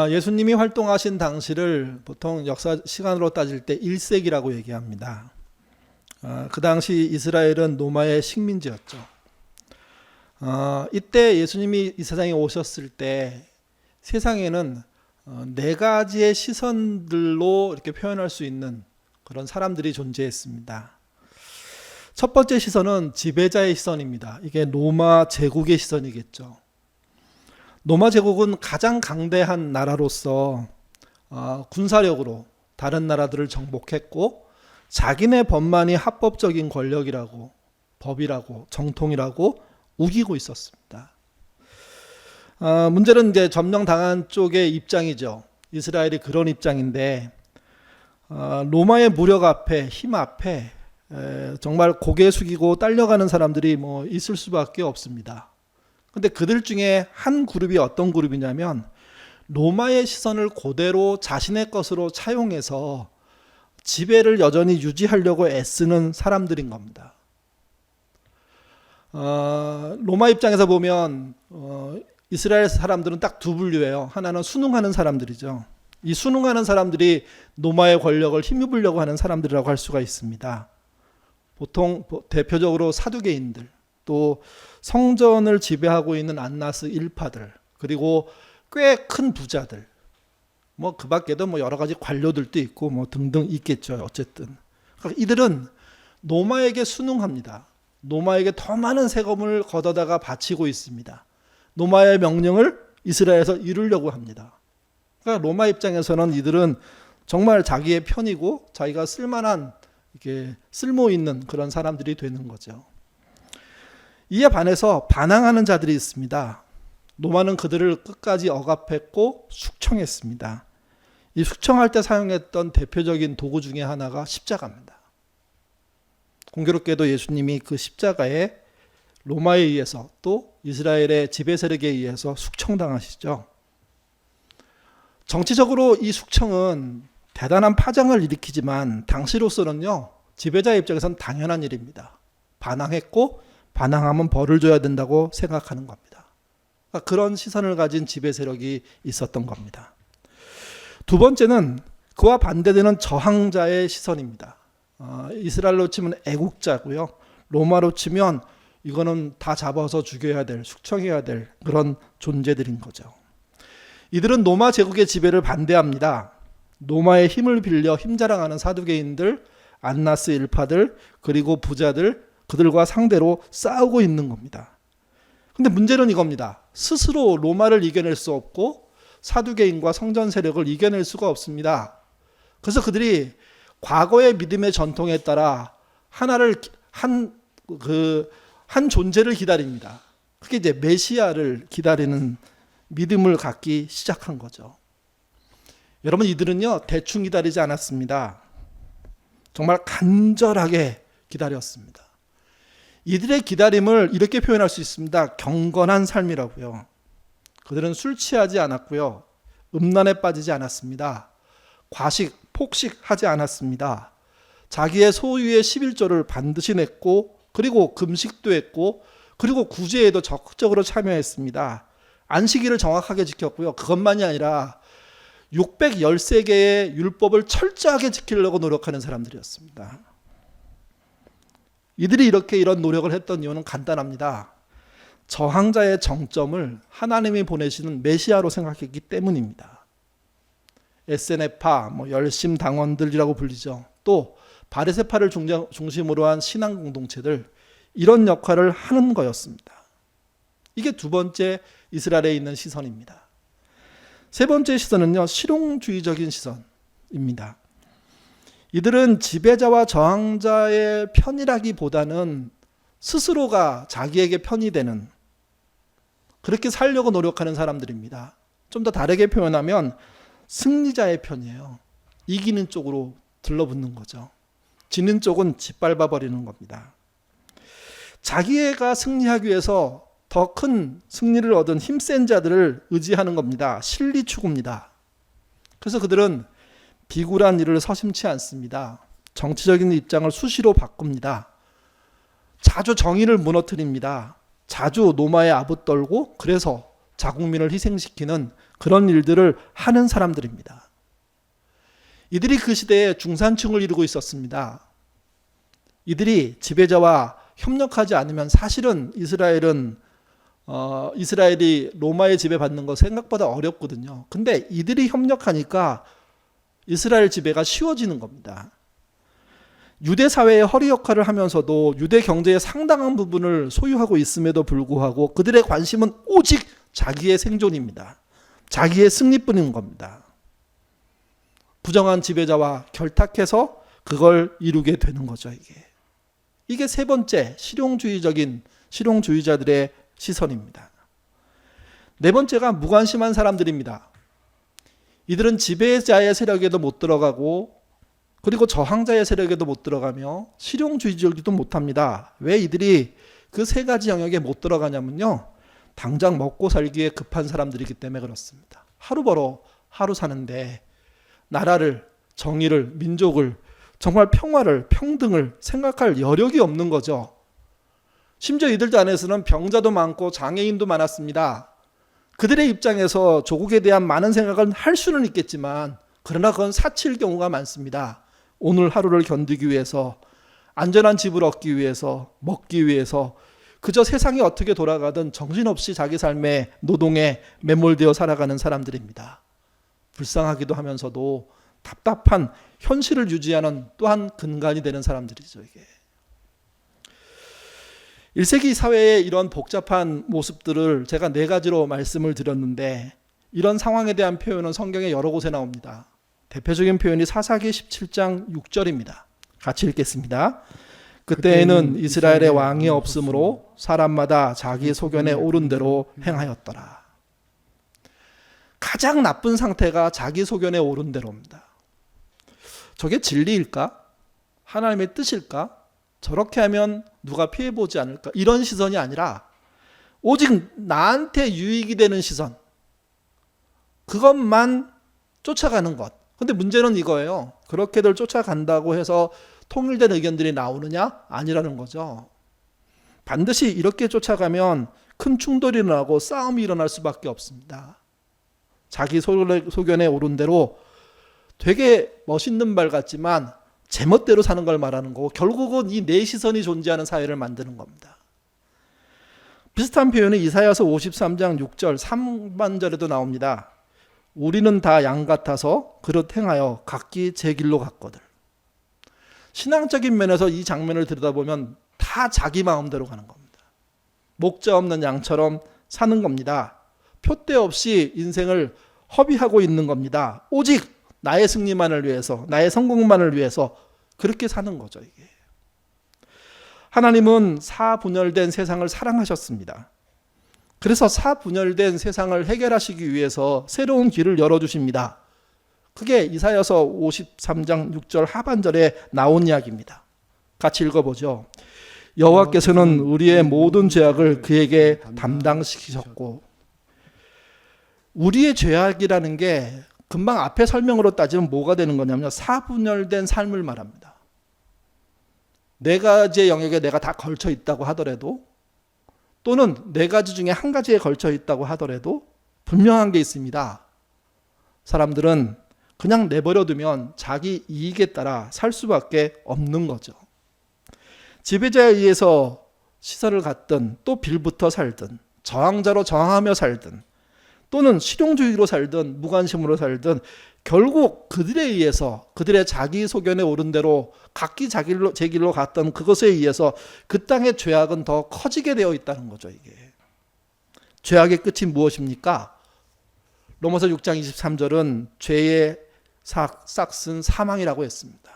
예수님이 활동하신 당시를 보통 역사 시간으로 따질 때 1세기라고 얘기합니다. 그 당시 이스라엘은 로마의 식민지였죠. 이때 예수님이 이 세상에 오셨을 때 세상에는 네 가지의 시선들로 이렇게 표현할 수 있는 그런 사람들이 존재했습니다. 첫 번째 시선은 지배자의 시선입니다. 이게 로마 제국의 시선이겠죠. 로마 제국은 가장 강대한 나라로서 군사력으로 다른 나라들을 정복했고 자기네 법만이 합법적인 권력이라고, 법이라고, 정통이라고 우기고 있었습니다. 문제는 이제 점령당한 쪽의 입장이죠. 이스라엘이 그런 입장인데 로마의 무력 앞에, 힘 앞에 정말 고개 숙이고 딸려가는 사람들이 있을 수밖에 없습니다. 근데 그들 중에 한 그룹이 어떤 그룹이냐면 로마의 시선을 그대로 자신의 것으로 차용해서 지배를 여전히 유지하려고 애쓰는 사람들인 겁니다. 로마 입장에서 보면 이스라엘 사람들은 딱 두 분류예요. 하나는 순응하는 사람들이죠. 이 순응하는 사람들이 로마의 권력을 힘입으려고 하는 사람들이라고 할 수가 있습니다. 보통 대표적으로 사두개인들, 또 성전을 지배하고 있는 안나스 일파들, 그리고 꽤 큰 부자들, 그 밖에도 여러 가지 관료들도 있고 등등 있겠죠. 어쨌든 이들은 로마에게 순응합니다. 로마에게 더 많은 세금을 걷어다가 바치고 있습니다. 로마의 명령을 이스라엘에서 이루려고 합니다. 그러니까 로마 입장에서는 이들은 정말 자기의 편이고 자기가 쓸만한, 이렇게 쓸모 있는 그런 사람들이 되는 거죠. 이에 반해서 반항하는 자들이 있습니다. 로마는 그들을 끝까지 억압했고 숙청했습니다. 이 숙청할 때 사용했던 대표적인 도구 중에 하나가 십자가입니다. 공교롭게도 예수님이 그 십자가에 로마에 의해서 또 이스라엘의 지배 세력에 의해서 숙청당하시죠. 정치적으로 이 숙청은 대단한 파장을 일으키지만 당시로서는요, 지배자 입장에서는 당연한 일입니다. 반항했고 반항하면 벌을 줘야 된다고 생각하는 겁니다. 그러니까 그런 시선을 가진 지배 세력이 있었던 겁니다. 두 번째는 그와 반대되는 저항자의 시선입니다. 이스라엘로 치면 애국자고요. 로마로 치면 이거는 다 잡아서 죽여야 될, 숙청해야 될 그런 존재들인 거죠. 이들은 로마 제국의 지배를 반대합니다. 로마의 힘을 빌려 힘자랑하는 사두개인들, 안나스 일파들, 그리고 부자들, 그들과 상대로 싸우고 있는 겁니다. 근데 문제는 이겁니다. 스스로 로마를 이겨낼 수 없고 사두개인과 성전 세력을 이겨낼 수가 없습니다. 그래서 그들이 과거의 믿음의 전통에 따라 한 존재를 기다립니다. 그게 이제 메시아를 기다리는 믿음을 갖기 시작한 거죠. 여러분, 이들은요, 대충 기다리지 않았습니다. 정말 간절하게 기다렸습니다. 이들의 기다림을 이렇게 표현할 수 있습니다. 경건한 삶이라고요. 그들은 술 취하지 않았고요. 음란에 빠지지 않았습니다. 과식, 폭식하지 않았습니다. 자기의 소유의 11조를 반드시 냈고, 그리고 금식도 했고, 그리고 구제에도 적극적으로 참여했습니다. 안식일을 정확하게 지켰고요. 그것만이 아니라 613개의 율법을 철저하게 지키려고 노력하는 사람들이었습니다. 이들이 이런 노력을 했던 이유는 간단합니다. 저항자의 정점을 하나님이 보내시는 메시아로 생각했기 때문입니다. 에세네파, 열심 당원들이라고 불리죠. 또 바리새파를 중심으로 한 신앙 공동체들, 이런 역할을 하는 거였습니다. 이게 두 번째 이스라엘에 있는 시선입니다. 세 번째 시선은요, 실용주의적인 시선입니다. 이들은 지배자와 저항자의 편이라기보다는 스스로가 자기에게 편이 되는, 그렇게 살려고 노력하는 사람들입니다. 좀 더 다르게 표현하면 승리자의 편이에요. 이기는 쪽으로 들러붙는 거죠. 지는 쪽은 짓밟아 버리는 겁니다. 자기가 승리하기 위해서 더 큰 승리를 얻은 힘센 자들을 의지하는 겁니다. 실리 추구입니다. 그래서 그들은 비굴한 일을 서심치 않습니다. 정치적인 입장을 수시로 바꿉니다. 자주 정의를 무너뜨립니다. 자주 로마에 아부떨고 그래서 자국민을 희생시키는 그런 일들을 하는 사람들입니다. 이들이 그 시대에 중산층을 이루고 있었습니다. 이들이 지배자와 협력하지 않으면 사실은 이스라엘이 로마의 지배받는 거 생각보다 어렵거든요. 근데 이들이 협력하니까 이스라엘 지배가 쉬워지는 겁니다. 유대 사회의 허리 역할을 하면서도 유대 경제의 상당한 부분을 소유하고 있음에도 불구하고 그들의 관심은 오직 자기의 생존입니다. 자기의 승리뿐인 겁니다. 부정한 지배자와 결탁해서 그걸 이루게 되는 거죠. 이게 세 번째 실용주의자들의 시선입니다. 네 번째가 무관심한 사람들입니다. 이들은 지배자의 세력에도 못 들어가고 그리고 저항자의 세력에도 못 들어가며 실용주의적이도 못합니다. 왜 이들이 그 세 가지 영역에 못 들어가냐면요. 당장 먹고 살기에 급한 사람들이기 때문에 그렇습니다. 하루 벌어 하루 사는데 나라를, 정의를, 민족을, 정말 평화를, 평등을 생각할 여력이 없는 거죠. 심지어 이들 안에서는 병자도 많고 장애인도 많았습니다. 그들의 입장에서 조국에 대한 많은 생각을 할 수는 있겠지만 그러나 그건 사치일 경우가 많습니다. 오늘 하루를 견디기 위해서, 안전한 집을 얻기 위해서, 먹기 위해서 그저 세상이 어떻게 돌아가든 정신없이 자기 삶의 노동에 매몰되어 살아가는 사람들입니다. 불쌍하기도 하면서도 답답한 현실을 유지하는 또한 근간이 되는 사람들이죠. 이게 1세기 사회의 이런 복잡한 모습들을 제가 네 가지로 말씀을 드렸는데 이런 상황에 대한 표현은 성경에 여러 곳에 나옵니다. 대표적인 표현이 사사기 17장 6절입니다. 같이 읽겠습니다. 그때에는 이스라엘의 왕이 없으므로 사람마다 자기 소견에 오른 대로 행하였더라. 가장 나쁜 상태가 자기 소견에 오른 대로입니다. 저게 진리일까? 하나님의 뜻일까? 저렇게 하면 누가 피해보지 않을까? 이런 시선이 아니라 오직 나한테 유익이 되는 시선, 그것만 쫓아가는 것. 근데 문제는 이거예요. 그렇게들 쫓아간다고 해서 통일된 의견들이 나오느냐? 아니라는 거죠. 반드시 이렇게 쫓아가면 큰 충돌이 일어나고 싸움이 일어날 수밖에 없습니다. 자기 소견에 오른 대로 되게 멋있는 말 같지만 제멋대로 사는 걸 말하는 거고 결국은 이 내 시선이 존재하는 사회를 만드는 겁니다. 비슷한 표현이 이사야서 53장 6절 3반절에도 나옵니다. 우리는 다 양 같아서 그릇 행하여 각기 제 길로 갔거늘. 신앙적인 면에서 이 장면을 들여다보면 다 자기 마음대로 가는 겁니다. 목자 없는 양처럼 사는 겁니다. 표대 없이 인생을 허비하고 있는 겁니다. 오직 나의 승리만을 위해서, 나의 성공만을 위해서 그렇게 사는 거죠. 이게. 하나님은 사분열된 세상을 사랑하셨습니다. 그래서 사분열된 세상을 해결하시기 위해서 새로운 길을 열어주십니다. 그게 이사야서 53장 6절 하반절에 나온 이야기입니다. 같이 읽어보죠. 여호와께서는 우리의 모든 죄악을 그에게 담당시키셨고, 우리의 죄악이라는 게 금방 앞에 설명으로 따지면 뭐가 되는 거냐면 사분열된 삶을 말합니다. 네 가지의 영역에 내가 다 걸쳐 있다고 하더라도 또는 네 가지 중에 한 가지에 걸쳐 있다고 하더라도 분명한 게 있습니다. 사람들은 그냥 내버려두면 자기 이익에 따라 살 수밖에 없는 거죠. 지배자에 의해서 시설을 갖든 또 빌붙어 살든 저항자로 저항하며 살든 또는 실용주의로 살든 무관심으로 살든 결국 그들에 의해서 그들의 자기 소견에 오른 대로 각기 제 길로 갔던 그것에 의해서 그 땅의 죄악은 더 커지게 되어 있다는 거죠. 이게 죄악의 끝이 무엇입니까? 로마서 6장 23절은 죄의 싹은 사망이라고 했습니다.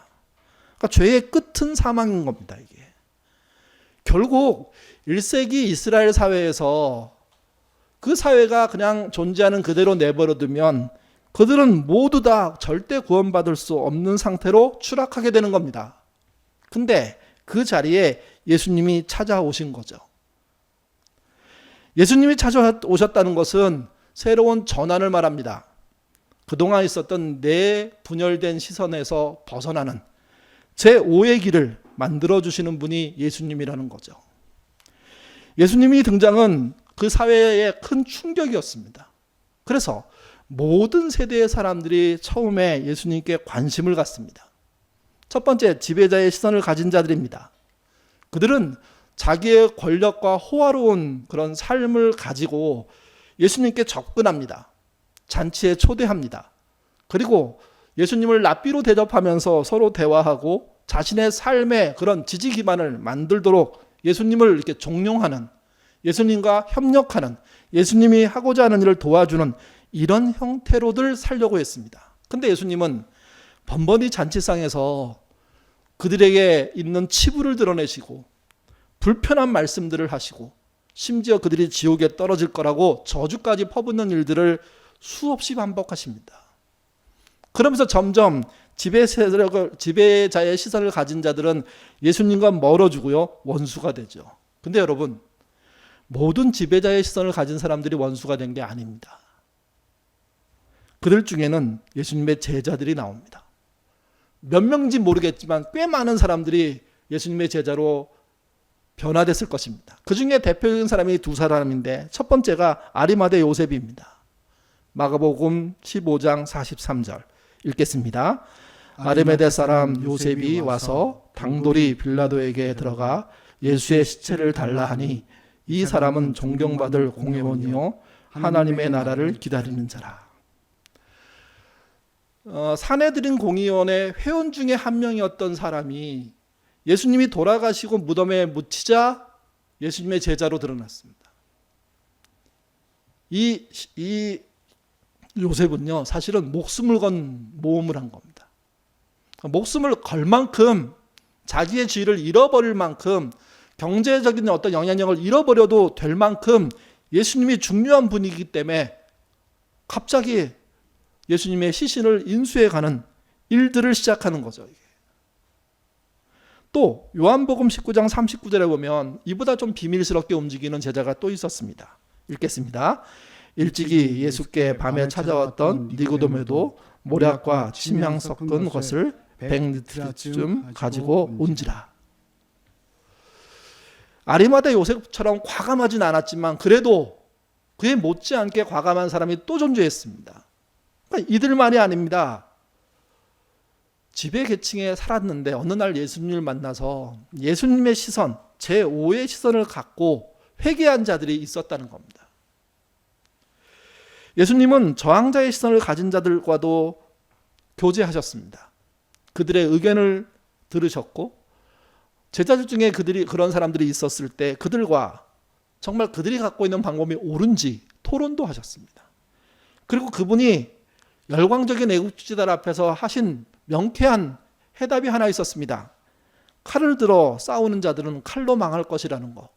그러니까 죄의 끝은 사망인 겁니다. 이게 결국 1세기 이스라엘 사회에서 그 사회가 그냥 존재하는 그대로 내버려두면 그들은 모두 다 절대 구원받을 수 없는 상태로 추락하게 되는 겁니다. 근데 그 자리에 예수님이 찾아오신 거죠. 예수님이 찾아오셨다는 것은 새로운 전환을 말합니다. 그동안 있었던 내 분열된 시선에서 벗어나는 제5의 길을 만들어주시는 분이 예수님이라는 거죠. 예수님이 등장은 그 사회에 큰 충격이었습니다. 그래서 모든 세대의 사람들이 처음에 예수님께 관심을 갖습니다. 첫 번째, 지배자의 시선을 가진 자들입니다. 그들은 자기의 권력과 호화로운 그런 삶을 가지고 예수님께 접근합니다. 잔치에 초대합니다. 그리고 예수님을 랍비로 대접하면서 서로 대화하고 자신의 삶의 그런 지지 기반을 만들도록 예수님을 이렇게 종용하는, 예수님과 협력하는, 예수님이 하고자 하는 일을 도와주는 이런 형태로들 살려고 했습니다. 근데 예수님은 번번이 잔치상에서 그들에게 있는 치부를 드러내시고 불편한 말씀들을 하시고 심지어 그들이 지옥에 떨어질 거라고 저주까지 퍼붓는 일들을 수없이 반복하십니다. 그러면서 점점 지배자의 시선을 가진 자들은 예수님과 멀어지고요, 원수가 되죠. 근데 여러분, 모든 지배자의 시선을 가진 사람들이 원수가 된 게 아닙니다. 그들 중에는 예수님의 제자들이 나옵니다. 몇 명인지 모르겠지만 꽤 많은 사람들이 예수님의 제자로 변화됐을 것입니다. 그 중에 대표적인 사람이 두 사람인데, 첫 번째가 아리마대 요셉입니다. 마가복음 15장 43절 읽겠습니다. 아리마대 사람 요셉이 와서 당돌이 빌라도에게 들어가 예수의 시체를 달라 하니 이 사람은 존경받을 공회원이요 하나님의 나라를 기다리는 자라. 사내들인 공의원의 회원 중에 한 명이었던 사람이 예수님이 돌아가시고 무덤에 묻히자 예수님의 제자로 드러났습니다. 이 요셉은요, 사실은 목숨을 건 모험을 한 겁니다. 목숨을 걸 만큼, 자기의 지위를 잃어버릴 만큼, 경제적인 어떤 영향력을 잃어버려도 될 만큼 예수님이 중요한 분이기 때문에 갑자기 예수님의 시신을 인수해가는 일들을 시작하는 거죠. 또 요한복음 19장 39절에 보면 이보다 좀 비밀스럽게 움직이는 제자가 또 있었습니다. 읽겠습니다. 일찍이 예수께 밤에 찾아왔던 니고데모도 모략과 침향 섞은 것을 100리터쯤 가지고 온지라. 아리마대 요셉처럼 과감하진 않았지만 그래도 그에 못지않게 과감한 사람이 또 존재했습니다. 그러니까 이들만이 아닙니다. 지배 계층에 살았는데 어느 날 예수님을 만나서 예수님의 시선, 제5의 시선을 갖고 회개한 자들이 있었다는 겁니다. 예수님은 저항자의 시선을 가진 자들과도 교제하셨습니다. 그들의 의견을 들으셨고 제자들 중에 그런 사람들이 있었을 때 그들과 정말 그들이 갖고 있는 방법이 옳은지 토론도 하셨습니다. 그리고 그분이 열광적인 애국주의자들 앞에서 하신 명쾌한 해답이 하나 있었습니다. 칼을 들어 싸우는 자들은 칼로 망할 것이라는 거.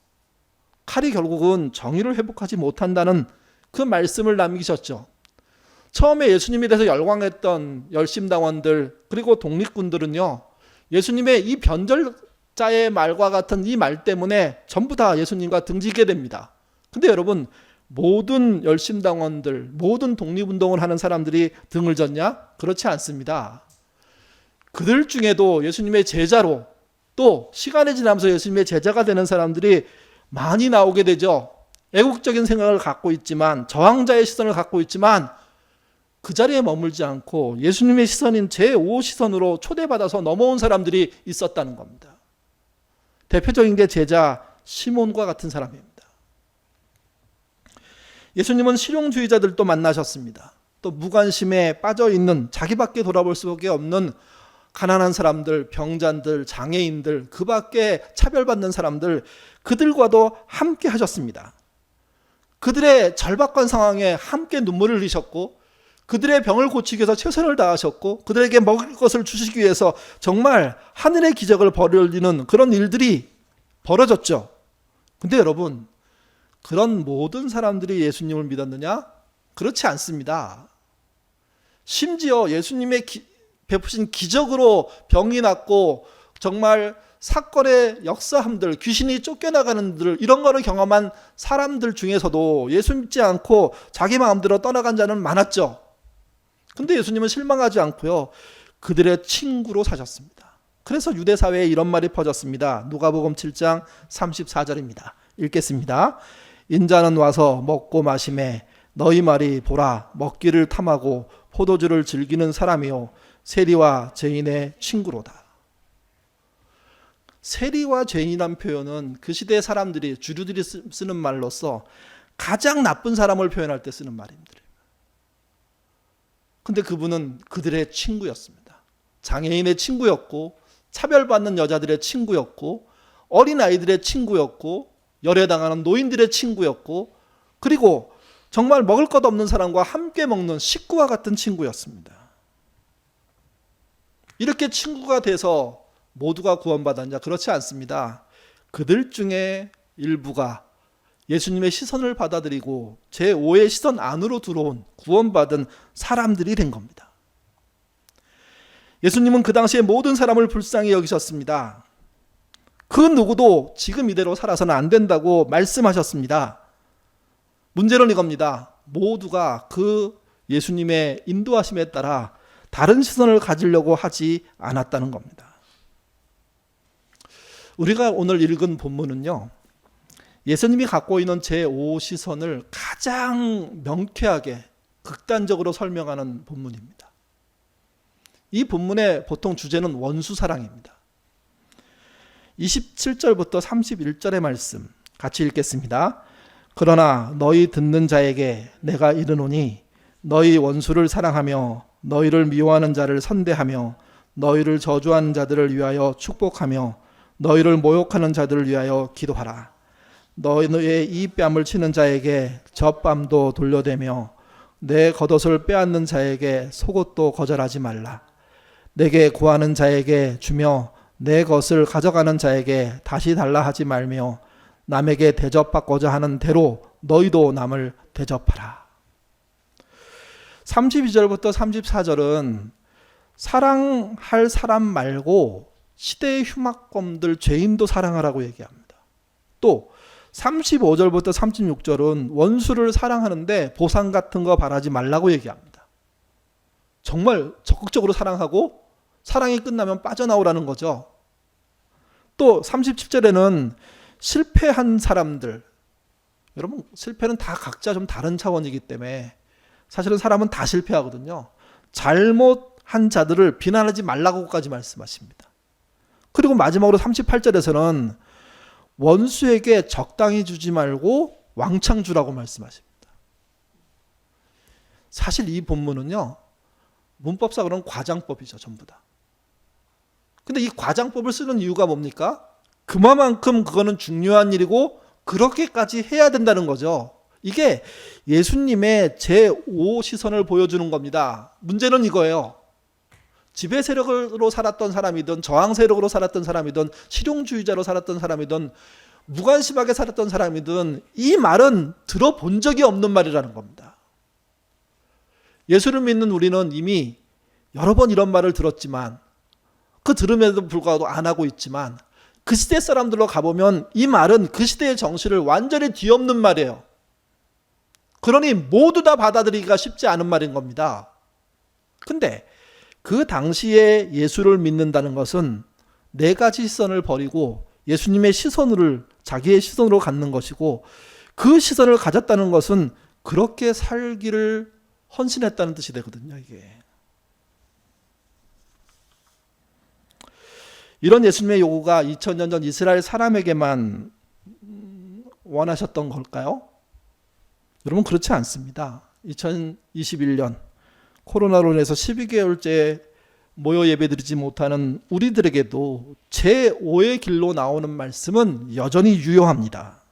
칼이 결국은 정의를 회복하지 못한다는 그 말씀을 남기셨죠. 처음에 예수님에 대해서 열광했던 열심당원들 그리고 독립군들은요, 예수님의 이 변절자의 말과 같은 이 말 때문에 전부 다 예수님과 등지게 됩니다. 근데 여러분, 모든 열심당원들, 모든 독립운동을 하는 사람들이 등을 졌냐? 그렇지 않습니다. 그들 중에도 예수님의 제자로, 또 시간이 지나면서 예수님의 제자가 되는 사람들이 많이 나오게 되죠. 애국적인 생각을 갖고 있지만, 저항자의 시선을 갖고 있지만 그 자리에 머물지 않고 예수님의 시선인 제5 시선으로 초대받아서 넘어온 사람들이 있었다는 겁니다. 대표적인 게 제자 시몬과 같은 사람입니다. 예수님은 실용주의자들도 만나셨습니다. 또 무관심에 빠져있는, 자기밖에 돌아볼 수밖에 없는 가난한 사람들, 병자들, 장애인들, 그 밖에 차별받는 사람들, 그들과도 함께 하셨습니다. 그들의 절박한 상황에 함께 눈물을 흘리셨고, 그들의 병을 고치기 위해서 최선을 다하셨고, 그들에게 먹을 것을 주시기 위해서 정말 하늘의 기적을 벌이는 그런 일들이 벌어졌죠. 근데 여러분, 그런 모든 사람들이 예수님을 믿었느냐? 그렇지 않습니다. 심지어 예수님의 베푸신 기적으로 병이 낫고 정말 사건의 역사함들, 귀신이 쫓겨나가는 들, 이런 거를 경험한 사람들 중에서도 예수 믿지 않고 자기 마음대로 떠나간 자는 많았죠. 근데 예수님은 실망하지 않고요, 그들의 친구로 사셨습니다. 그래서 유대 사회에 이런 말이 퍼졌습니다. 누가복음 7장 34절입니다. 읽겠습니다. 인자는 와서 먹고 마시매 너희 말이 보라 먹기를 탐하고 포도주를 즐기는 사람이요 세리와 죄인의 친구로다. 세리와 죄인이란 표현은 그 시대 사람들이 주류들이 쓰는 말로서 가장 나쁜 사람을 표현할 때 쓰는 말입니다. 근데 그분은 그들의 친구였습니다. 장애인의 친구였고 차별받는 여자들의 친구였고 어린아이들의 친구였고 열애당하는 노인들의 친구였고 그리고 정말 먹을 것 없는 사람과 함께 먹는 식구와 같은 친구였습니다. 이렇게 친구가 돼서 모두가 구원받았냐? 그렇지 않습니다. 그들 중에 일부가 예수님의 시선을 받아들이고 제5의 시선 안으로 들어온 구원받은 사람들이 된 겁니다. 예수님은 그 당시에 모든 사람을 불쌍히 여기셨습니다. 그 누구도 지금 이대로 살아서는 안 된다고 말씀하셨습니다. 문제는 이겁니다. 모두가 그 예수님의 인도하심에 따라 다른 시선을 가지려고 하지 않았다는 겁니다. 우리가 오늘 읽은 본문은요, 예수님이 갖고 있는 제5 시선을 가장 명쾌하게 극단적으로 설명하는 본문입니다. 이 본문의 보통 주제는 원수사랑입니다. 27절부터 31절의 말씀 같이 읽겠습니다. 그러나 너희 듣는 자에게 내가 이르노니 너희 원수를 사랑하며 너희를 미워하는 자를 선대하며 너희를 저주하는 자들을 위하여 축복하며 너희를 모욕하는 자들을 위하여 기도하라. 너희의 이 뺨을 치는 자에게 젖밤도 돌려대며 내 겉옷을 빼앗는 자에게 속옷도 거절하지 말라. 내게 구하는 자에게 주며 내 것을 가져가는 자에게 다시 달라 하지 말며 남에게 대접받고자 하는 대로 너희도 남을 대접하라. 32절부터 34절은 사랑할 사람 말고 시대의 흉악범들 죄인도 사랑하라고 얘기합니다. 또 35절부터 36절은 원수를 사랑하는데 보상 같은 거 바라지 말라고 얘기합니다. 정말 적극적으로 사랑하고 사랑이 끝나면 빠져나오라는 거죠. 또 37절에는 실패한 사람들, 여러분 실패는 다 각자 좀 다른 차원이기 때문에 사실은 사람은 다 실패하거든요. 잘못한 자들을 비난하지 말라고까지 말씀하십니다. 그리고 마지막으로 38절에서는 원수에게 적당히 주지 말고 왕창 주라고 말씀하십니다. 사실 이 본문은요, 문법상으로는 과장법이죠, 전부 다. 근데 이 과장법을 쓰는 이유가 뭡니까? 그만큼 그거는 중요한 일이고 그렇게까지 해야 된다는 거죠. 이게 예수님의 제5 시선을 보여주는 겁니다. 문제는 이거예요. 지배 세력으로 살았던 사람이든 저항 세력으로 살았던 사람이든 실용주의자로 살았던 사람이든 무관심하게 살았던 사람이든 이 말은 들어본 적이 없는 말이라는 겁니다. 예수를 믿는 우리는 이미 여러 번 이런 말을 들었지만 그 들음에도 불구하고 안 하고 있지만 그 시대 사람들로 가보면 이 말은 그 시대의 정신을 완전히 뒤엎는 말이에요. 그러니 모두 다 받아들이기가 쉽지 않은 말인 겁니다. 근데 그 당시에 예수를 믿는다는 것은 네 가지 시선을 버리고 예수님의 시선을 자기의 시선으로 갖는 것이고 그 시선을 가졌다는 것은 그렇게 살기를 헌신했다는 뜻이 되거든요. 이게 이런 예수님의 요구가 2000년 전 이스라엘 사람에게만 원하셨던 걸까요? 여러분 그렇지 않습니다. 2021년 코로나로 인해서 12개월째 모여 예배드리지 못하는 우리들에게도 제5의 길로 나오는 말씀은 여전히 유효합니다.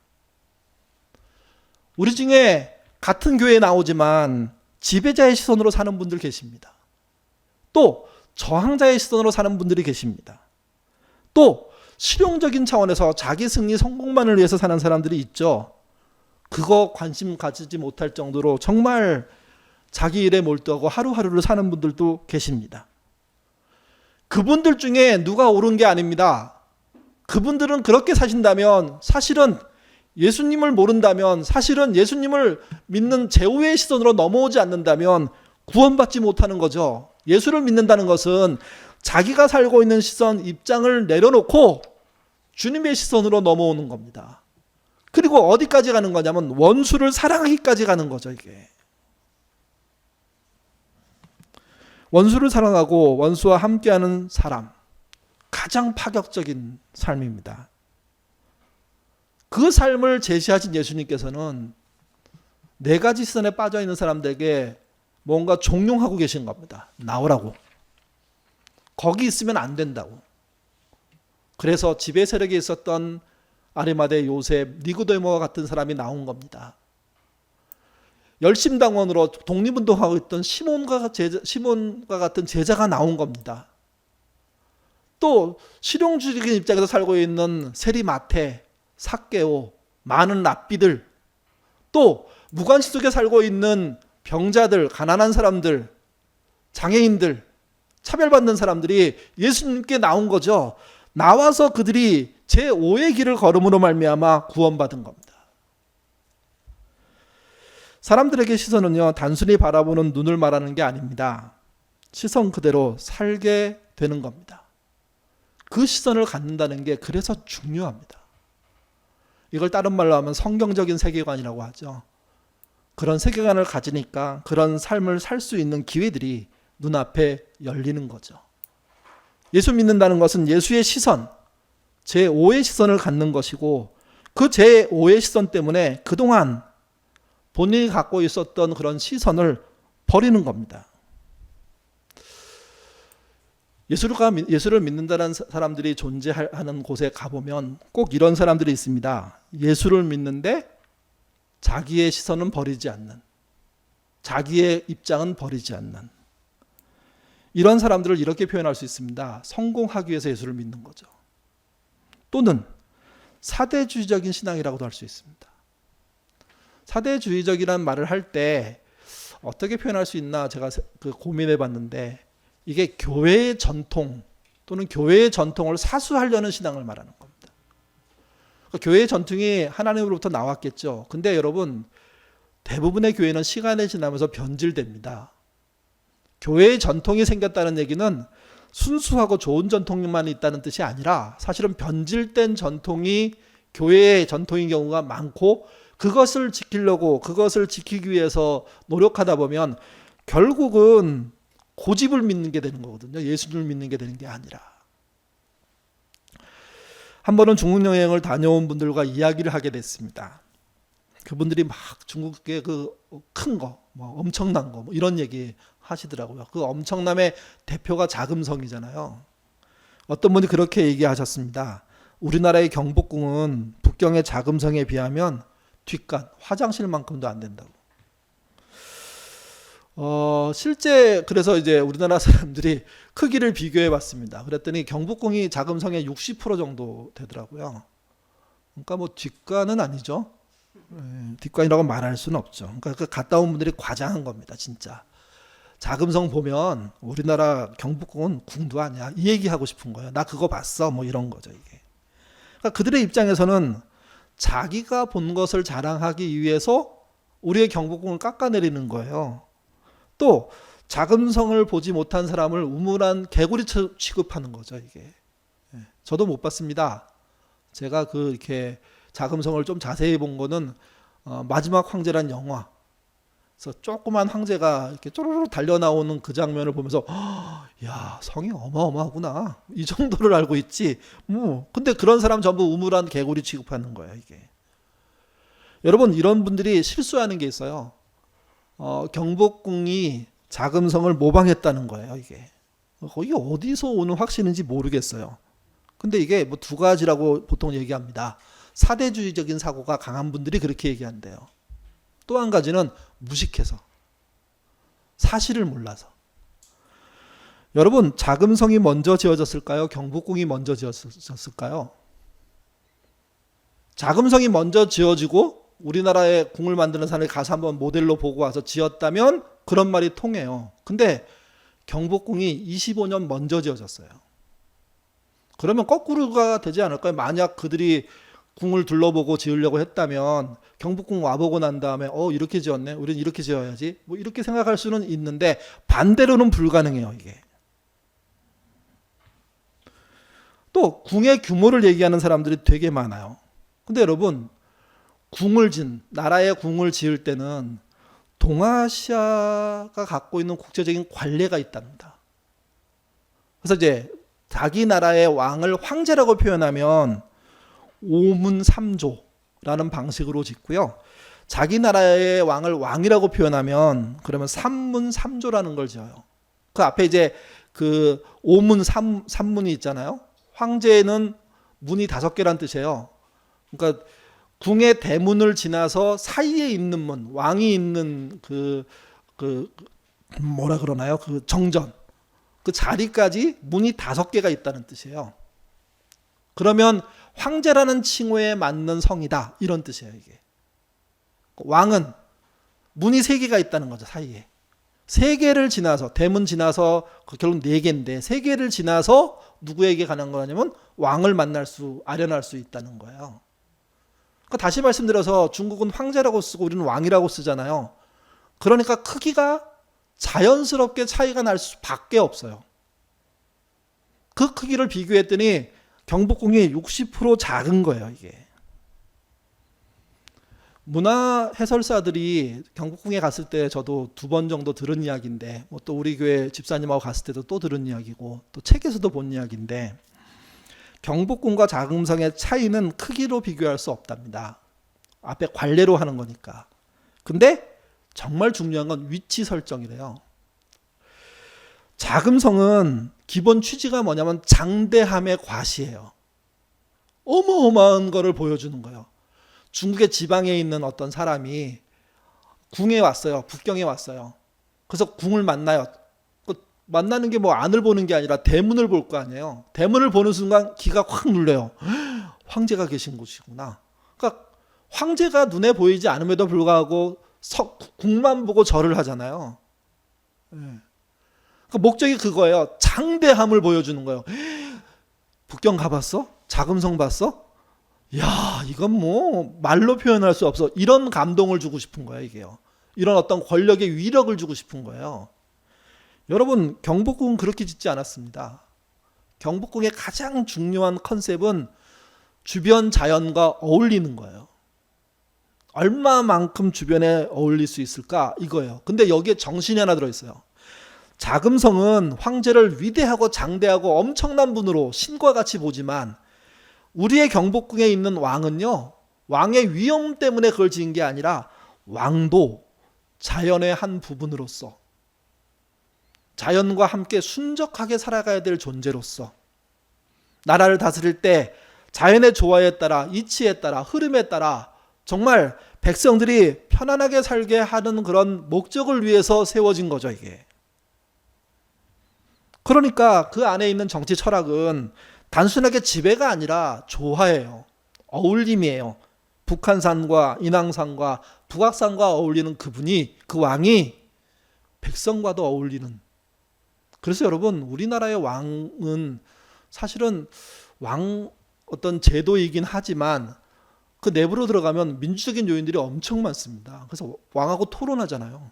우리 중에 같은 교회에 나오지만 지배자의 시선으로 사는 분들 계십니다. 또 저항자의 시선으로 사는 분들이 계십니다. 또 실용적인 차원에서 자기 승리 성공만을 위해서 사는 사람들이 있죠. 그거 관심 가지지 못할 정도로 정말 자기 일에 몰두하고 하루하루를 사는 분들도 계십니다. 그분들 중에 누가 옳은 게 아닙니다. 그분들은 그렇게 사신다면 사실은 예수님을 모른다면 사실은 예수님을 믿는 제5의 시선으로 넘어오지 않는다면 구원받지 못하는 거죠. 예수를 믿는다는 것은 자기가 살고 있는 시선, 입장을 내려놓고 주님의 시선으로 넘어오는 겁니다. 그리고 어디까지 가는 거냐면 원수를 사랑하기까지 가는 거죠. 이게 원수를 사랑하고 원수와 함께하는 사람, 가장 파격적인 삶입니다. 그 삶을 제시하신 예수님께서는 네 가지 시선에 빠져 있는 사람들에게 뭔가 종용하고 계신 겁니다. 나오라고. 거기 있으면 안 된다고. 그래서 지배 세력에 있었던 아리마대 요셉, 니고데모와 같은 사람이 나온 겁니다. 열심당원으로 독립운동하고 있던 시몬과 같은 제자가 나온 겁니다. 또 실용주의적인 입장에서 살고 있는 세리마테, 삭개오, 많은 랍비들, 또 무관시 속에 살고 있는 병자들, 가난한 사람들, 장애인들, 차별받는 사람들이 예수님께 나온 거죠. 나와서 그들이 제5의 길을 걸음으로 말미암아 구원받은 겁니다. 사람들에게 시선은요, 단순히 바라보는 눈을 말하는 게 아닙니다. 시선 그대로 살게 되는 겁니다. 그 시선을 갖는다는 게 그래서 중요합니다. 이걸 다른 말로 하면 성경적인 세계관이라고 하죠. 그런 세계관을 가지니까 그런 삶을 살 수 있는 기회들이 눈앞에 열리는 거죠. 예수 믿는다는 것은 예수의 시선, 제5의 시선을 갖는 것이고, 그 제5의 시선 때문에 그동안 본인이 갖고 있었던 그런 시선을 버리는 겁니다. 예수를 믿는다는 사람들이 존재하는 곳에 가보면 꼭 이런 사람들이 있습니다. 예수를 믿는데 자기의 시선은 버리지 않는, 자기의 입장은 버리지 않는, 이런 사람들을 이렇게 표현할 수 있습니다. 성공하기 위해서 예수를 믿는 거죠. 또는 사대주의적인 신앙이라고도 할 수 있습니다. 사대주의적이라는 말을 할 때 어떻게 표현할 수 있나 제가 고민해 봤는데, 이게 교회의 전통 또는 교회의 전통을 사수하려는 신앙을 말하는 겁니다. 그러니까 교회의 전통이 하나님으로부터 나왔겠죠. 근데 여러분, 대부분의 교회는 시간이 지나면서 변질됩니다. 교회의 전통이 생겼다는 얘기는 순수하고 좋은 전통만 있다는 뜻이 아니라 사실은 변질된 전통이 교회의 전통인 경우가 많고, 그것을 지키려고, 그것을 지키기 위해서 노력하다 보면 결국은 고집을 믿는 게 되는 거거든요. 예수님을 믿는 게 되는 게 아니라. 한 번은 중국 여행을 다녀온 분들과 이야기를 하게 됐습니다. 그분들이 막 중국의 그 큰 거, 뭐 엄청난 거, 뭐 이런 얘기 하시더라고요. 그 엄청남의 대표가 자금성이잖아요. 어떤 분이 그렇게 얘기하셨습니다. 우리나라의 경복궁은 북경의 자금성에 비하면 뒷간, 화장실만큼도 안 된다고. 실제 그래서 이제 우리나라 사람들이 크기를 비교해 봤습니다. 그랬더니 경복궁이 자금성의 60% 정도 되더라고요. 그러니까 뭐 뒷간은 아니죠. 뒷간이라고 말할 수는 없죠. 그러니까 그 갔다 온 분들이 과장한 겁니다, 진짜. 자금성 보면 우리나라 경복궁은 궁도 아니야. 이 얘기하고 싶은 거예요. 나 그거 봤어. 뭐 이런 거죠, 이게. 그러니까 그들의 입장에서는 자기가 본 것을 자랑하기 위해서 우리의 경복궁을 깎아내리는 거예요. 또 자금성을 보지 못한 사람을 우물한 개구리 취급하는 거죠, 이게. 저도 못 봤습니다. 제가 이렇게 자금성을 좀 자세히 본 거는 마지막 황제란 영화. 그래서 조그만 황제가 이렇게 쪼르르 달려 나오는 그 장면을 보면서 야, 성이 어마어마하구나. 이 정도를 알고 있지. 근데 그런 사람 전부 우물한 개구리 취급하는 거예요, 이게. 여러분, 이런 분들이 실수하는 게 있어요. 경복궁이 자금성을 모방했다는 거예요, 이게. 이게 어디서 오는 확신인지 모르겠어요. 근데 이게 뭐 두 가지라고 보통 얘기합니다. 사대주의적인 사고가 강한 분들이 그렇게 얘기한대요. 또 한 가지는 무식해서, 사실을 몰라서. 여러분, 자금성이 먼저 지어졌을까요? 경복궁이 먼저 지어졌을까요? 자금성이 먼저 지어지고 우리나라에 궁을 만드는 사람이 가서 한번 모델로 보고 와서 지었다면 그런 말이 통해요. 근데 경복궁이 25년 먼저 지어졌어요. 그러면 거꾸로가 되지 않을까요? 만약 그들이 궁을 둘러보고 지으려고 했다면 경복궁 와보고 난 다음에 이렇게 지었네, 우리는 이렇게 지어야지, 뭐 이렇게 생각할 수는 있는데 반대로는 불가능해요, 이게. 또 궁의 규모를 얘기하는 사람들이 되게 많아요. 근데 여러분, 나라의 궁을 지을 때는 동아시아가 갖고 있는 국제적인 관례가 있답니다. 그래서 이제 자기 나라의 왕을 황제라고 표현하면 오문삼조라는 방식으로 짓고요. 자기 나라의 왕을 왕이라고 표현하면 그러면 삼문삼조라는 걸 지어요. 그 앞에 이제 그 오문 삼문이 있잖아요. 황제는 문이 5개란 뜻이에요. 그러니까 궁의 대문을 지나서 사이에 있는 문, 왕이 있는 뭐라 그러나요? 그 정전, 그 자리까지 문이 5개가 있다는 뜻이에요. 그러면 황제라는 칭호에 맞는 성이다, 이런 뜻이에요. 이게 왕은 문이 3개가 있다는 거죠. 사이에 3개를 지나서, 대문 지나서 결국 4개인데 3개를 지나서 누구에게 가는 거냐면 왕을 아련할 수 있다는 거예요. 그러니까 다시 말씀드려서 중국은 황제라고 쓰고 우리는 왕이라고 쓰잖아요. 그러니까 크기가 자연스럽게 차이가 날 수밖에 없어요. 그 크기를 비교했더니 경복궁이 60% 작은 거예요, 이게. 문화 해설사들이 경복궁에 갔을 때 저도 2번 정도 들은 이야기인데, 뭐 또 우리 교회 집사님하고 갔을 때도 또 들은 이야기고, 또 책에서도 본 이야기인데, 경복궁과 자금성의 차이는 크기로 비교할 수 없답니다. 앞에 관례로 하는 거니까. 근데 정말 중요한 건 위치 설정이래요. 자금성은 기본 취지가 뭐냐면 장대함의 과시예요. 어마어마한 거를 보여주는 거예요. 중국의 지방에 있는 어떤 사람이 궁에 왔어요. 북경에 왔어요. 그래서 궁을 만나요. 만나는 게 뭐 안을 보는 게 아니라 대문을 볼 거 아니에요. 대문을 보는 순간 기가 확 눌려요. 황제가 계신 곳이구나. 그러니까 황제가 눈에 보이지 않음에도 불구하고 궁만 보고 절을 하잖아요. 그러니까 목적이 그거예요. 장대함을 보여주는 거예요. 북경 가봤어? 자금성 봤어? 야, 이건 뭐 말로 표현할 수 없어. 이런 감동을 주고 싶은 거예요, 이게요. 이런 어떤 권력의 위력을 주고 싶은 거예요. 여러분, 경복궁은 그렇게 짓지 않았습니다. 경복궁의 가장 중요한 컨셉은 주변 자연과 어울리는 거예요. 얼마만큼 주변에 어울릴 수 있을까, 이거예요. 근데 여기에 정신이 하나 들어있어요. 자금성은 황제를 위대하고 장대하고 엄청난 분으로 신과 같이 보지만, 우리의 경복궁에 있는 왕은요, 왕의 위엄 때문에 그걸 지은 게 아니라 왕도 자연의 한 부분으로서, 자연과 함께 순적하게 살아가야 될 존재로서, 나라를 다스릴 때 자연의 조화에 따라, 이치에 따라, 흐름에 따라 정말 백성들이 편안하게 살게 하는 그런 목적을 위해서 세워진 거죠, 이게. 그러니까 그 안에 있는 정치 철학은 단순하게 지배가 아니라 조화예요. 어울림이에요. 북한산과 인왕산과 북악산과 어울리는 그분이, 그 왕이 백성과도 어울리는. 그래서 여러분, 우리나라의 왕은 사실은 왕 어떤 제도이긴 하지만 그 내부로 들어가면 민주적인 요인들이 엄청 많습니다. 그래서 왕하고 토론하잖아요.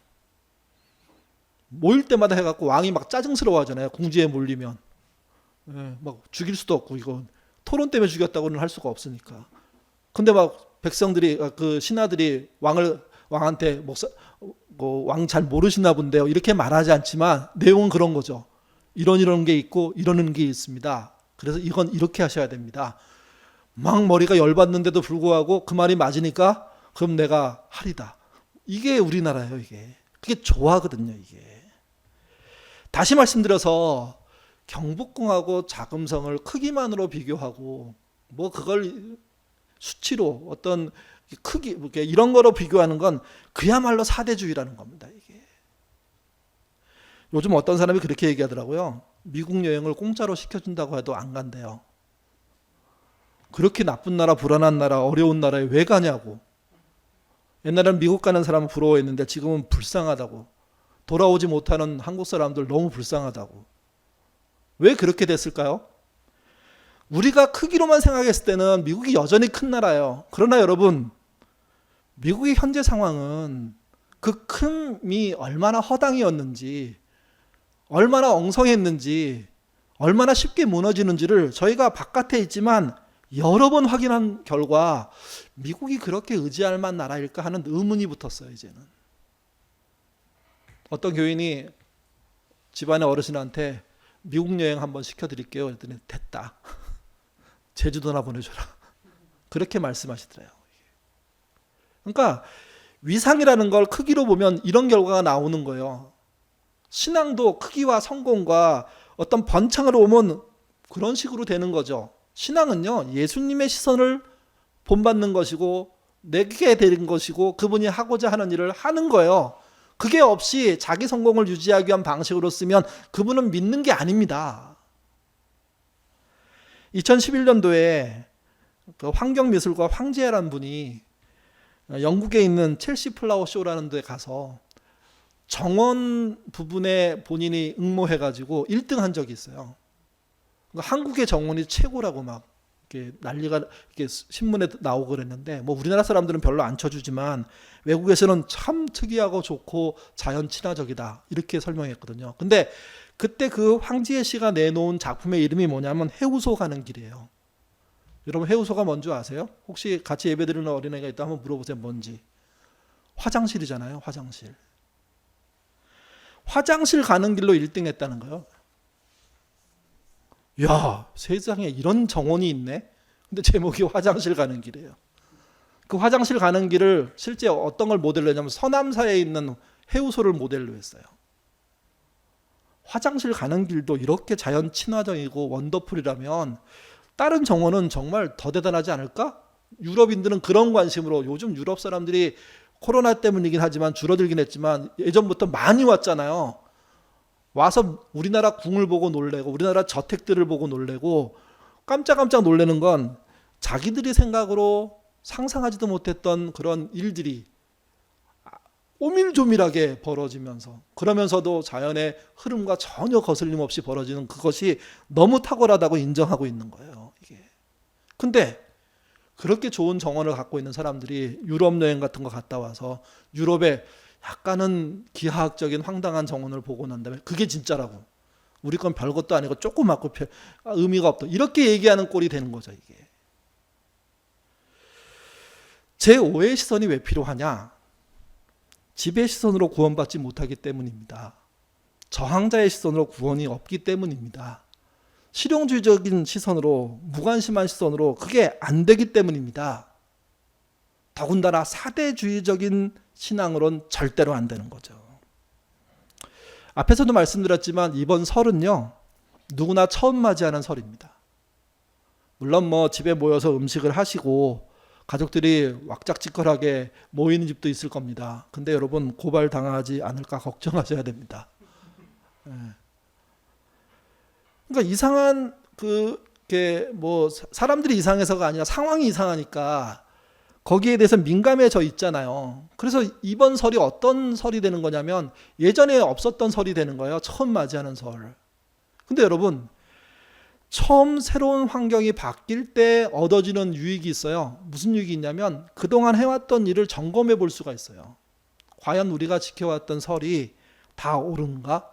모일 때마다 해갖고 왕이 막 짜증스러워 하잖아요. 궁지에 몰리면. 막 죽일 수도 없고, 이거 토론 때문에 죽였다고는 할 수가 없으니까. 근데 막 백성들이, 그 신하들이 왕한테 왕 잘 모르시나 본데요, 이렇게 말하지 않지만 내용은 그런 거죠. 이런 게 있고 이러는 게 있습니다. 그래서 이건 이렇게 하셔야 됩니다. 막 머리가 열받는데도 불구하고 그 말이 맞으니까 그럼 내가 하리다. 이게 우리나라예요. 이게 그게 조화거든요. 이게. 다시 말씀드려서 경복궁하고 자금성을 크기만으로 비교하고 뭐 그걸 수치로 어떤 크기 이런 거로 비교하는 건 그야말로 사대주의라는 겁니다. 이게. 요즘 어떤 사람이 그렇게 얘기하더라고요. 미국 여행을 공짜로 시켜준다고 해도 안 간대요. 그렇게 나쁜 나라, 불안한 나라, 어려운 나라에 왜 가냐고. 옛날에는 미국 가는 사람은 부러워했는데 지금은 불쌍하다고. 돌아오지 못하는 한국 사람들 너무 불쌍하다고. 왜 그렇게 됐을까요? 우리가 크기로만 생각했을 때는 미국이 여전히 큰 나라예요. 그러나 여러분, 미국의 현재 상황은 그 큼이 얼마나 허당이었는지, 얼마나 엉성했는지, 얼마나 쉽게 무너지는지를 저희가 바깥에 있지만 여러 번 확인한 결과 미국이 그렇게 의지할 만한 나라일까 하는 의문이 붙었어요. 이제는. 어떤 교인이 집안의 어르신한테 미국 여행 한번 시켜드릴게요. 그랬더니 됐다. 제주도나 보내줘라. 그렇게 말씀하시더래요. 그러니까 위상이라는 걸 크기로 보면 이런 결과가 나오는 거예요. 신앙도 크기와 성공과 어떤 번창으로 오면 그런 식으로 되는 거죠. 신앙은요, 예수님의 시선을 본받는 것이고 내게 되는 것이고 그분이 하고자 하는 일을 하는 거예요. 그게 없이 자기 성공을 유지하기 위한 방식으로 쓰면 그분은 믿는 게 아닙니다. 2011년도에 그 환경미술가 황지혜라는 분이 영국에 있는 첼시 플라워 쇼라는 데 가서 정원 부분에 본인이 응모해가지고 1등 한 적이 있어요. 그러니까 한국의 정원이 최고라고 막 이렇게 난리가 이렇게 신문에 나오고 그랬는데, 뭐 우리나라 사람들은 별로 안 쳐주지만 외국에서는 참 특이하고 좋고 자연 친화적이다 이렇게 설명했거든요. 근데 그때 그 황지혜 씨가 내놓은 작품의 이름이 뭐냐면 해우소 가는 길이에요. 여러분 해우소가 뭔지 아세요? 혹시 같이 예배드리는 어린애가 있다 한번 물어보세요. 뭔지. 화장실이잖아요. 화장실. 화장실 가는 길로 1등 했다는 거예요. 야, 세상에 이런 정원이 있네. 근데 제목이 화장실 가는 길이에요. 그 화장실 가는 길을 실제 어떤 걸 모델로 했냐면 서남사에 있는 해우소를 모델로 했어요. 화장실 가는 길도 이렇게 자연 친화적이고 원더풀이라면 다른 정원은 정말 더 대단하지 않을까? 유럽인들은 그런 관심으로, 요즘 유럽 사람들이 코로나 때문이긴 하지만 줄어들긴 했지만 예전부터 많이 왔잖아요. 와서 우리나라 궁을 보고 놀래고 우리나라 저택들을 보고 놀래고 깜짝깜짝 놀라는 건 자기들이 생각으로 상상하지도 못했던 그런 일들이 오밀조밀하게 벌어지면서, 그러면서도 자연의 흐름과 전혀 거슬림 없이 벌어지는 그것이 너무 탁월하다고 인정하고 있는 거예요. 이게. 근데 그렇게 좋은 정원을 갖고 있는 사람들이 유럽 여행 같은 거 갔다 와서 유럽에 약간은 기하학적인 황당한 정원을 보고 난 다음에 그게 진짜라고, 우리 건 별것도 아니고 조그맣고 의미가 없다, 이렇게 얘기하는 꼴이 되는 거죠. 이게 제5의 시선이 왜 필요하냐? 지배의 시선으로 구원받지 못하기 때문입니다. 저항자의 시선으로 구원이 없기 때문입니다. 실용주의적인 시선으로, 무관심한 시선으로 그게 안 되기 때문입니다. 더군다나 사대주의적인 신앙으로는 절대로 안 되는 거죠. 앞에서도 말씀드렸지만 이번 설은요, 누구나 처음 맞이하는 설입니다. 물론 뭐 집에 모여서 음식을 하시고 가족들이 왁작지껄하게 모이는 집도 있을 겁니다. 근데 여러분 고발 당하지 않을까 걱정하셔야 됩니다. 그러니까 이상한 그게 뭐 사람들이 이상해서가 아니라 상황이 이상하니까 거기에 대해서 민감해져 있잖아요. 그래서 이번 설이 어떤 설이 되는 거냐면 예전에 없었던 설이 되는 거예요. 처음 맞이하는 설. 근데 여러분 처음 새로운 환경이 바뀔 때 얻어지는 유익이 있어요. 무슨 유익이 있냐면 그동안 해왔던 일을 점검해 볼 수가 있어요. 과연 우리가 지켜왔던 설이 다 옳은가?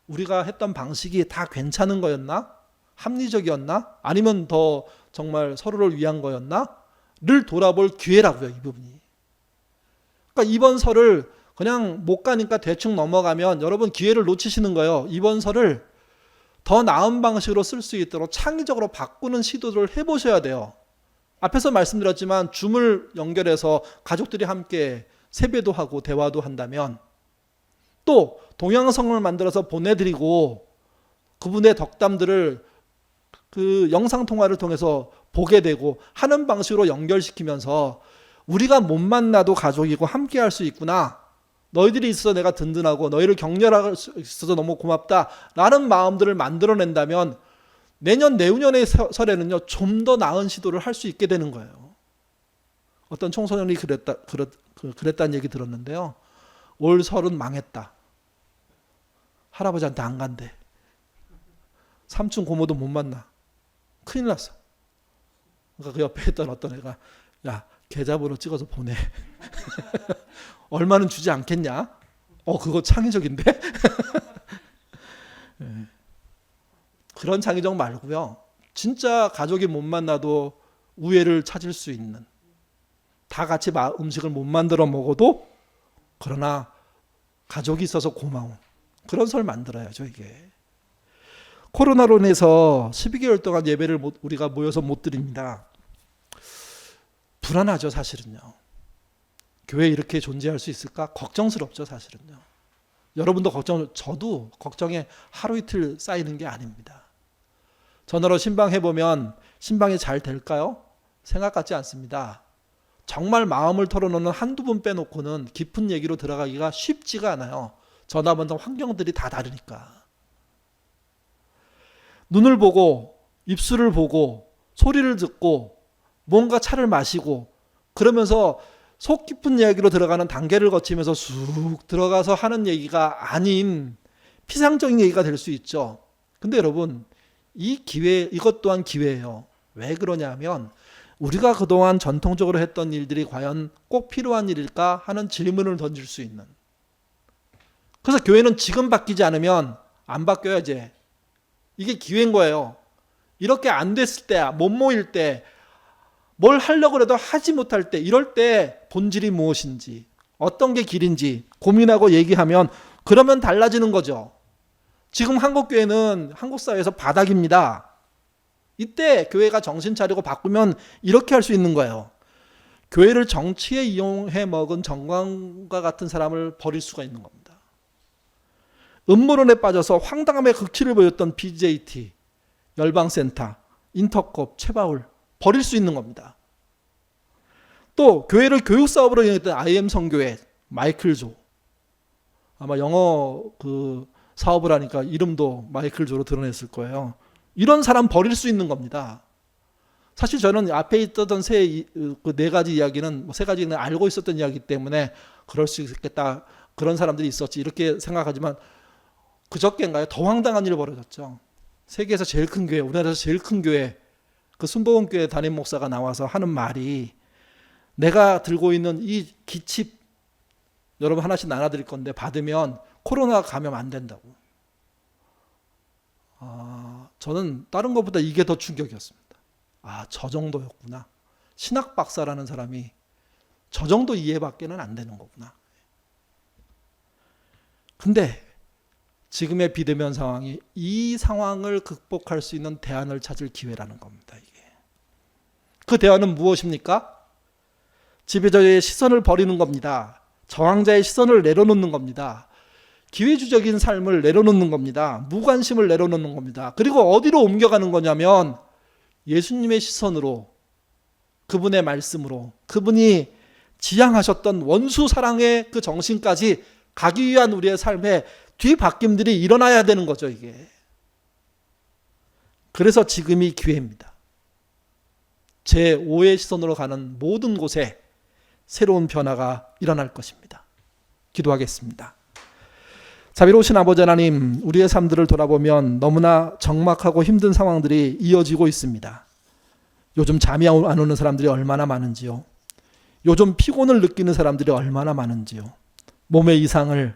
우리가 했던 방식이 다 괜찮은 거였나? 합리적이었나? 아니면 더 정말 서로를 위한 거였나? 를 돌아볼 기회라고요. 이 부분이. 그러니까 이번 설을 그냥 못 가니까 대충 넘어가면 여러분 기회를 놓치시는 거예요. 이번 설을 더 나은 방식으로 쓸 수 있도록 창의적으로 바꾸는 시도를 해보셔야 돼요. 앞에서 말씀드렸지만 줌을 연결해서 가족들이 함께 세배도 하고 대화도 한다면, 또 동영상을 만들어서 보내드리고 그분의 덕담들을 그 영상통화를 통해서 보게 되고 하는 방식으로 연결시키면서 우리가 못 만나도 가족이고 함께 할 수 있구나, 너희들이 있어서 내가 든든하고 너희를 격려할 수 있어서 너무 고맙다 라는 마음들을 만들어낸다면 내년 내후년의 설에는요 좀 더 나은 시도를 할 수 있게 되는 거예요. 어떤 청소년이 그랬다는 얘기 들었는데요, 올 설은 망했다, 할아버지한테 안 간대, 삼촌 고모도 못 만나, 큰일 났어. 그러니까 그 옆에 있던 어떤 애가 야 계좌번호 찍어서 보내. 얼마는 주지 않겠냐? 그거 창의적인데? 그런 창의적 말고요, 진짜 가족이 못 만나도 우애를 찾을 수 있는, 다 같이 음식을 못 만들어 먹어도 그러나 가족이 있어서 고마운 그런 설 만들어야죠. 이게 코로나로 인해서 12개월 동안 예배를 우리가 모여서 못 드립니다. 불안하죠. 사실은요. 교회 이렇게 존재할 수 있을까? 걱정스럽죠. 사실은요. 여러분도 저도 걱정에 하루 이틀 쌓이는 게 아닙니다. 전화로 신방해보면 신방이 잘 될까요? 생각 같지 않습니다. 정말 마음을 털어놓는 한두 분 빼놓고는 깊은 얘기로 들어가기가 쉽지가 않아요. 전화 받는 환경들이 다 다르니까. 눈을 보고 입술을 보고 소리를 듣고 뭔가 차를 마시고 그러면서 속 깊은 이야기로 들어가는 단계를 거치면서 쑥 들어가서 하는 얘기가 아닌 피상적인 얘기가 될 수 있죠. 근데 여러분 이것 또한 기회예요. 왜 그러냐면 우리가 그동안 전통적으로 했던 일들이 과연 꼭 필요한 일일까 하는 질문을 던질 수 있는. 그래서 교회는 지금 바뀌지 않으면 안 바뀌어요. 이게 기회인 거예요. 이렇게 안 됐을 때, 못 모일 때, 뭘 하려고 해도 하지 못할 때, 이럴 때 본질이 무엇인지, 어떤 게 길인지 고민하고 얘기하면 그러면 달라지는 거죠. 지금 한국교회는 한국 사회에서 바닥입니다. 이때 교회가 정신 차리고 바꾸면 이렇게 할 수 있는 거예요. 교회를 정치에 이용해 먹은 정광과 같은 사람을 버릴 수가 있는 겁니다. 음모론에 빠져서 황당함의 극치를 보였던 BJT, 열방센터, 인터컵, 최바울 버릴 수 있는 겁니다. 또 교회를 교육사업으로 이용했던 IM 성교회, 마이클 조. 아마 영어 사업을 하니까 이름도 마이클 조로 드러냈을 거예요. 이런 사람 버릴 수 있는 겁니다. 사실 저는 앞에 있던 그 네 가지 이야기는, 세 가지는 알고 있었던 이야기 때문에 그럴 수 있겠다. 그런 사람들이 있었지. 이렇게 생각하지만 그저께인가요? 더 황당한 일이 벌어졌죠. 세계에서 제일 큰 교회, 우리나라에서 제일 큰 교회, 그 순복음교회 담임 목사가 나와서 하는 말이 내가 들고 있는 이 기칩 여러분 하나씩 나눠드릴 건데 받으면 코로나 감염 안 된다고. 저는 다른 것보다 이게 더 충격이었습니다. 저 정도였구나. 신학 박사라는 사람이 저 정도 이해밖에는 안 되는 거구나. 근데 지금의 비대면 상황이 이 상황을 극복할 수 있는 대안을 찾을 기회라는 겁니다. 이게. 그 대안은 무엇입니까? 지배자의 시선을 버리는 겁니다. 저항자의 시선을 내려놓는 겁니다. 기회주적인 삶을 내려놓는 겁니다. 무관심을 내려놓는 겁니다. 그리고 어디로 옮겨가는 거냐면 예수님의 시선으로, 그분의 말씀으로, 그분이 지향하셨던 원수 사랑의 그 정신까지 가기 위한 우리의 삶의 뒤바뀜들이 일어나야 되는 거죠. 이게. 그래서 지금이 기회입니다. 제5의 시선으로 가는 모든 곳에 새로운 변화가 일어날 것입니다. 기도하겠습니다. 자비로우신 아버지 하나님, 우리의 삶들을 돌아보면 너무나 적막하고 힘든 상황들이 이어지고 있습니다. 요즘 잠이 안 오는 사람들이 얼마나 많은지요. 요즘 피곤을 느끼는 사람들이 얼마나 많은지요. 몸의 이상을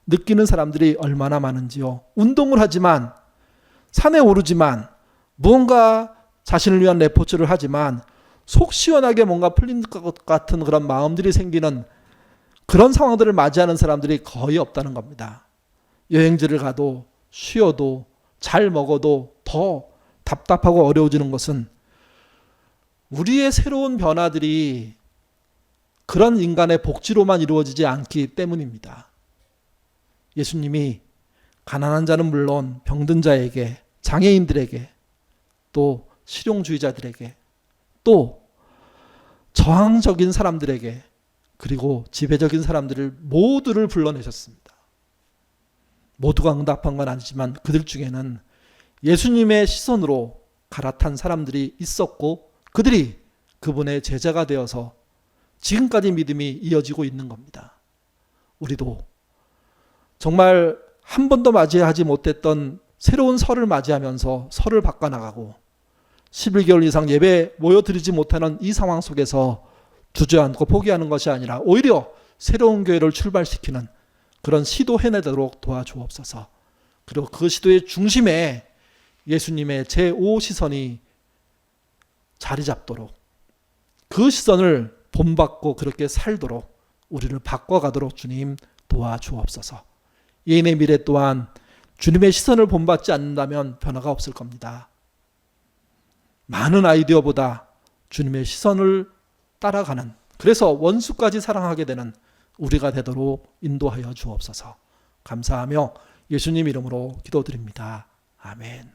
느끼는 사람들이 얼마나 많은지요. 운동을 하지만, 산에 오르지만, 무언가 자신을 위한 레포츠를 하지만 속 시원하게 뭔가 풀린 것 같은 그런 마음들이 생기는 그런 상황들을 맞이하는 사람들이 거의 없다는 겁니다. 여행지를 가도 쉬어도 잘 먹어도 더 답답하고 어려워지는 것은 우리의 새로운 변화들이 그런 인간의 복지로만 이루어지지 않기 때문입니다. 예수님이 가난한 자는 물론 병든 자에게, 장애인들에게, 또 실용주의자들에게, 또 저항적인 사람들에게, 그리고 지배적인 사람들을 모두를 불러내셨습니다. 모두가 응답한 건 아니지만 그들 중에는 예수님의 시선으로 갈아탄 사람들이 있었고 그들이 그분의 제자가 되어서 지금까지 믿음이 이어지고 있는 겁니다. 우리도 정말 한 번도 맞이하지 못했던 새로운 설을 맞이하면서 설을 바꿔나가고 11개월 이상 예배 모여드리지 못하는 이 상황 속에서 주저앉고 포기하는 것이 아니라 오히려 새로운 교회를 출발시키는 그런 시도해내도록 도와주옵소서. 그리고 그 시도의 중심에 예수님의 제5시선이 자리 잡도록, 그 시선을 본받고 그렇게 살도록 우리를 바꿔가도록 주님 도와주옵소서. 예인의 미래 또한 주님의 시선을 본받지 않는다면 변화가 없을 겁니다. 많은 아이디어보다 주님의 시선을 따라가는, 그래서 원수까지 사랑하게 되는 우리가 되도록 인도하여 주옵소서. 감사하며 예수님 이름으로 기도드립니다. 아멘.